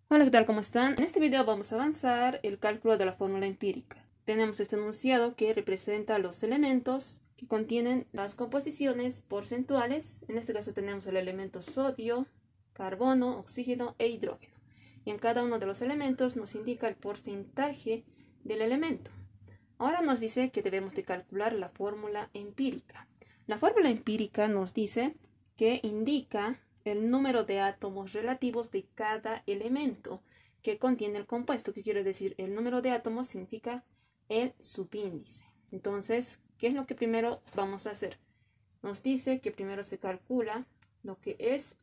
Hola, ¿qué tal? ¿Cómo están? En este video vamos a avanzar el cálculo de la fórmula empírica. Tenemos este enunciado que representa los elementos que contienen las composiciones porcentuales. En este caso tenemos el elemento sodio, carbono, oxígeno e hidrógeno. Y en cada uno de los elementos nos indica el porcentaje del elemento. Ahora nos dice que debemos de calcular la fórmula empírica. La fórmula empírica nos dice que indica el número de átomos relativos de cada elemento que contiene el compuesto. ¿Qué quiere decir? El número de átomos significa el subíndice. Entonces, ¿qué es lo que primero vamos a hacer? Nos dice que primero se calcula lo que es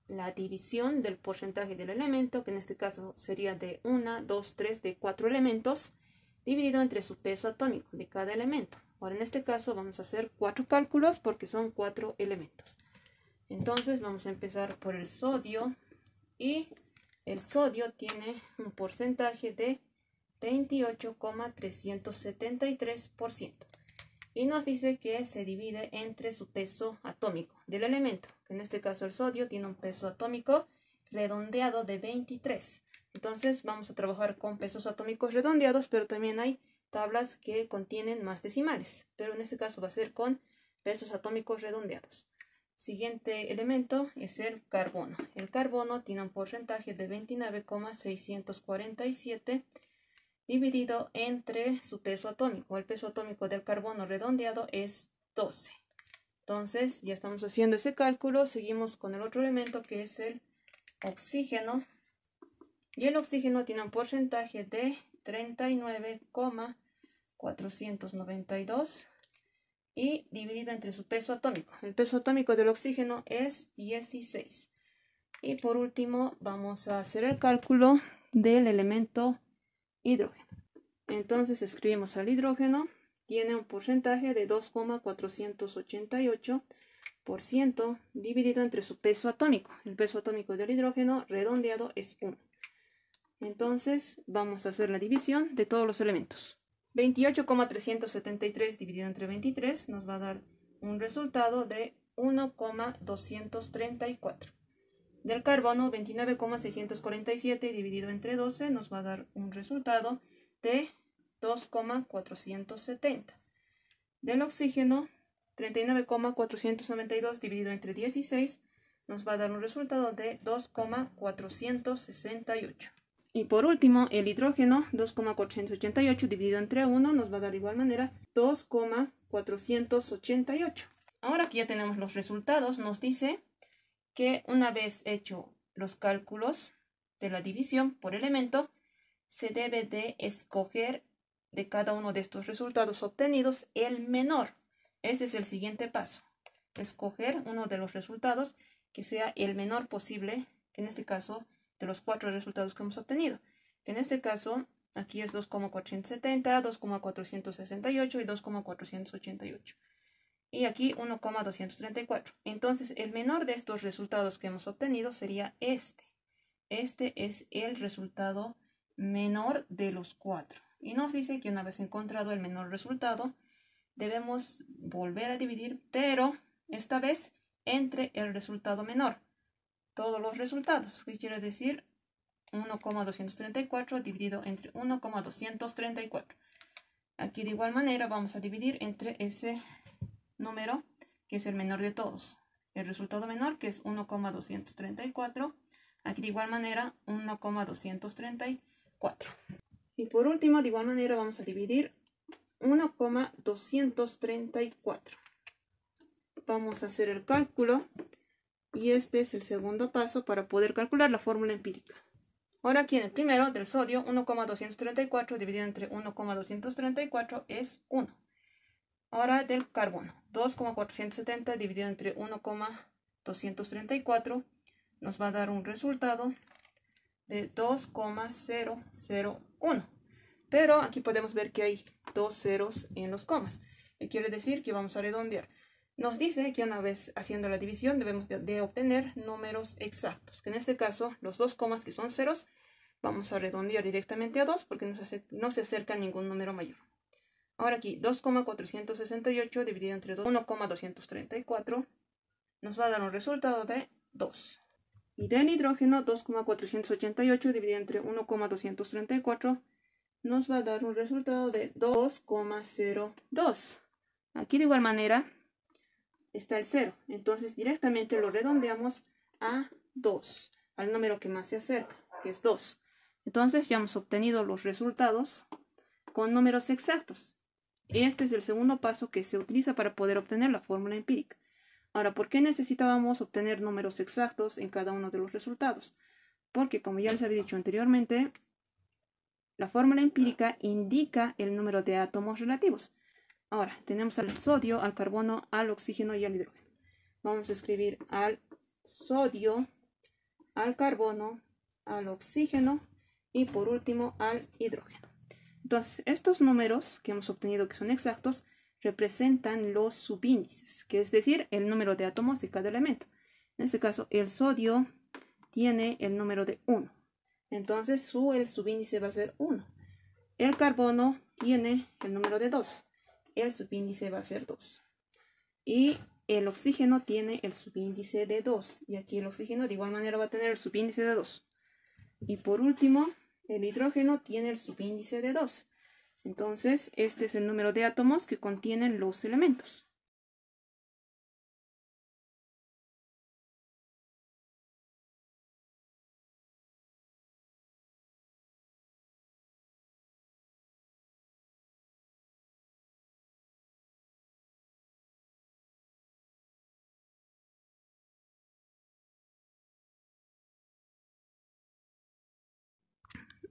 la división del porcentaje del elemento, que en este caso sería de 1, 2, 3, de 4 elementos, dividido entre su peso atómico de cada elemento. Ahora en este caso vamos a hacer 4 cálculos porque son 4 elementos. Entonces vamos a empezar por el sodio, y el sodio tiene un porcentaje de 28,373%. Y nos dice que se divide entre su peso atómico del elemento, que en este caso el sodio tiene un peso atómico redondeado de 23. Entonces vamos a trabajar con pesos atómicos redondeados, pero también hay tablas que contienen más decimales, pero en este caso va a ser con pesos atómicos redondeados. Siguiente elemento es el carbono. El carbono tiene un porcentaje de 29,647 dividido entre su peso atómico. El peso atómico del carbono redondeado es 12. Entonces ya estamos haciendo ese cálculo. Seguimos con el otro elemento que es el oxígeno. Y el oxígeno tiene un porcentaje de 39,492 y dividido entre su peso atómico. El peso atómico del oxígeno es 16. Y por último vamos a hacer el cálculo del elemento hidrógeno. Entonces escribimos al hidrógeno. Tiene un porcentaje de 2,488% dividido entre su peso atómico. El peso atómico del hidrógeno redondeado es 1. Entonces vamos a hacer la división de todos los elementos. 28,373 dividido entre 23 nos va a dar un resultado de 1,234. Del carbono, 29,647 dividido entre 12 nos va a dar un resultado de 2,470. Del oxígeno, 39,492 dividido entre 16 nos va a dar un resultado de 2,468. Y por último, el hidrógeno, 2,488 dividido entre 1 nos va a dar de igual manera 2,488. Ahora que ya tenemos los resultados, nos dice que una vez hecho los cálculos de la división por elemento, se debe de escoger de cada uno de estos resultados obtenidos el menor. Ese es el siguiente paso. Escoger uno de los resultados que sea el menor posible, que en este caso de los 4 resultados que hemos obtenido. En este caso, aquí es 2,470, 2,468 y 2,488. Y aquí 1,234. Entonces, el menor de estos resultados que hemos obtenido sería este. Este es el resultado menor de los 4. Y nos dice que una vez encontrado el menor resultado, debemos volver a dividir, pero esta vez entre el resultado menor. Todos los resultados, ¿qué quiere decir? 1,234 dividido entre 1,234. Aquí de igual manera vamos a dividir entre ese número que es el menor de todos. El resultado menor, que es 1,234. Aquí de igual manera 1,234. Y por último, de igual manera vamos a dividir 1,234. Vamos a hacer el cálculo. Y este es el segundo paso para poder calcular la fórmula empírica. Ahora aquí en el primero del sodio, 1,234 dividido entre 1,234 es 1. Ahora del carbono, 2,470 dividido entre 1,234 nos va a dar un resultado de 2,001. Pero aquí podemos ver que hay 2 ceros en los comas. ¿Qué quiere decir? Que vamos a redondear. Nos dice que una vez haciendo la división debemos de obtener números exactos, que en este caso los 2 comas que son ceros vamos a redondear directamente a 2 porque no se acerca ningún número mayor. Ahora aquí 2,468 dividido entre 1,234 nos va a dar un resultado de 2. Y del hidrógeno 2,488 dividido entre 1,234 nos va a dar un resultado de 2,02. Aquí de igual manera está el 0. Entonces directamente lo redondeamos a 2, al número que más se acerca, que es 2. Entonces ya hemos obtenido los resultados con números exactos. Este es el segundo paso que se utiliza para poder obtener la fórmula empírica. Ahora, ¿por qué necesitábamos obtener números exactos en cada uno de los resultados? Porque, como ya les había dicho anteriormente, la fórmula empírica indica el número de átomos relativos. Ahora, tenemos al sodio, al carbono, al oxígeno y al hidrógeno. Vamos a escribir al sodio, al carbono, al oxígeno y por último al hidrógeno. Entonces, estos números que hemos obtenido que son exactos representan los subíndices, que es decir, el número de átomos de cada elemento. En este caso, el sodio tiene el número de 1. Entonces, el subíndice va a ser 1. El carbono tiene el número de 2. El subíndice va a ser 2. Y el oxígeno tiene el subíndice de 2. Y aquí el oxígeno de igual manera va a tener el subíndice de 2. Y por último, el hidrógeno tiene el subíndice de 2. Entonces, este es el número de átomos que contienen los elementos.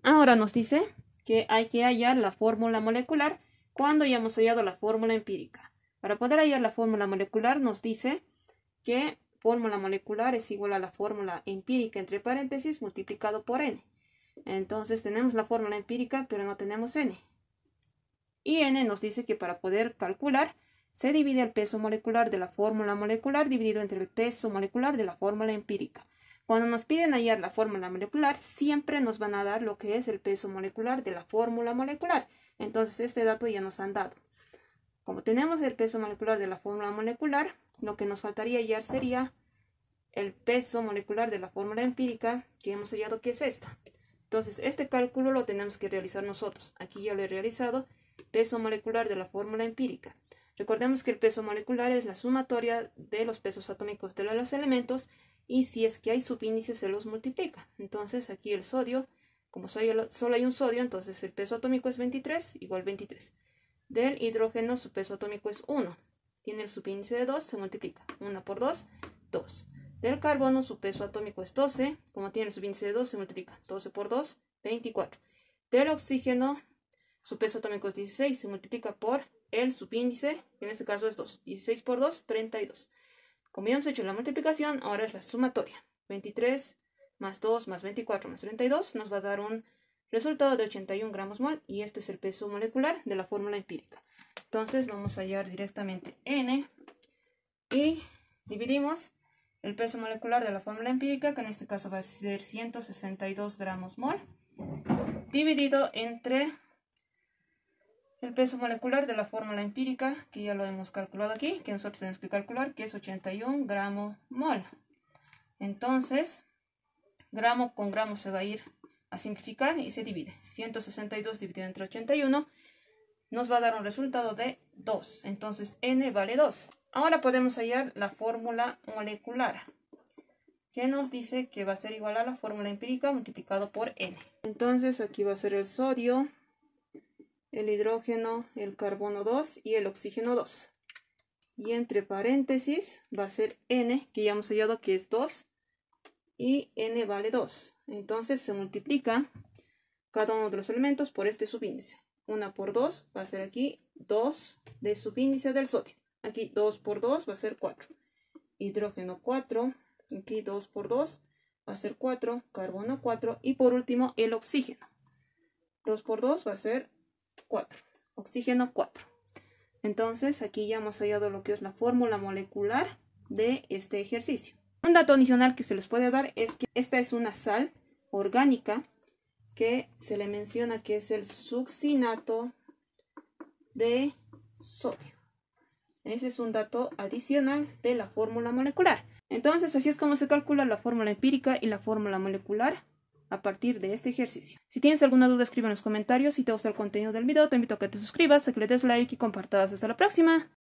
Ahora nos dice que hay que hallar la fórmula molecular cuando ya hemos hallado la fórmula empírica. Para poder hallar la fórmula molecular nos dice que fórmula molecular es igual a la fórmula empírica entre paréntesis multiplicado por n. Entonces tenemos la fórmula empírica pero no tenemos n. Y n nos dice que para poder calcular se divide el peso molecular de la fórmula molecular dividido entre el peso molecular de la fórmula empírica. Cuando nos piden hallar la fórmula molecular, siempre nos van a dar lo que es el peso molecular de la fórmula molecular. Entonces, este dato ya nos han dado. Como tenemos el peso molecular de la fórmula molecular, lo que nos faltaría hallar sería el peso molecular de la fórmula empírica, que hemos hallado que es esta. Entonces, este cálculo lo tenemos que realizar nosotros. Aquí ya lo he realizado. Peso molecular de la fórmula empírica. Recordemos que el peso molecular es la sumatoria de los pesos atómicos de los elementos y si es que hay subíndices se los multiplica. Entonces aquí el sodio, como solo hay un sodio, entonces el peso atómico es 23, igual 23. Del hidrógeno su peso atómico es 1. Tiene el subíndice de 2, se multiplica. 1 por 2, 2. Del carbono su peso atómico es 12, como tiene el subíndice de 2 se multiplica. 12 por 2, 24. Del oxígeno su peso atómico es 16, se multiplica por el subíndice, que en este caso es 2. 16 por 2, 32. Como ya hemos hecho la multiplicación, ahora es la sumatoria. 23 más 2 más 24 más 32 nos va a dar un resultado de 81 gramos mol y este es el peso molecular de la fórmula empírica. Entonces vamos a hallar directamente N y dividimos el peso molecular de la fórmula empírica, que en este caso va a ser 162 gramos mol, dividido entre el peso molecular de la fórmula empírica, que ya lo hemos calculado aquí, que nosotros tenemos que calcular, que es 81 gramos mol. Entonces, gramo con gramo se va a ir a simplificar y se divide. 162 dividido entre 81 nos va a dar un resultado de 2. Entonces, n vale 2. Ahora podemos hallar la fórmula molecular, que nos dice que va a ser igual a la fórmula empírica multiplicado por n. Entonces, aquí va a ser el sodio, el hidrógeno, el carbono 2 y el oxígeno 2. Y entre paréntesis va a ser n, que ya hemos hallado que es 2, y n vale 2. Entonces se multiplica cada uno de los elementos por este subíndice. 1 por 2 va a ser aquí 2 de subíndice del sodio. Aquí 2 por 2 va a ser 4. Hidrógeno 4, aquí 2 por 2 va a ser 4, carbono 4 y por último el oxígeno. 2 por 2 va a ser 4, oxígeno 4. Entonces aquí ya hemos hallado lo que es la fórmula molecular de este ejercicio. Un dato adicional que se les puede dar es que esta es una sal orgánica que se le menciona que es el succinato de sodio. Ese es un dato adicional de la fórmula molecular. Entonces, así es como se calcula la fórmula empírica y la fórmula molecular a partir de este ejercicio. Si tienes alguna duda, escribe en los comentarios. Si te gusta el contenido del video, te invito a que te suscribas, a que le des like y compartas. Hasta la próxima.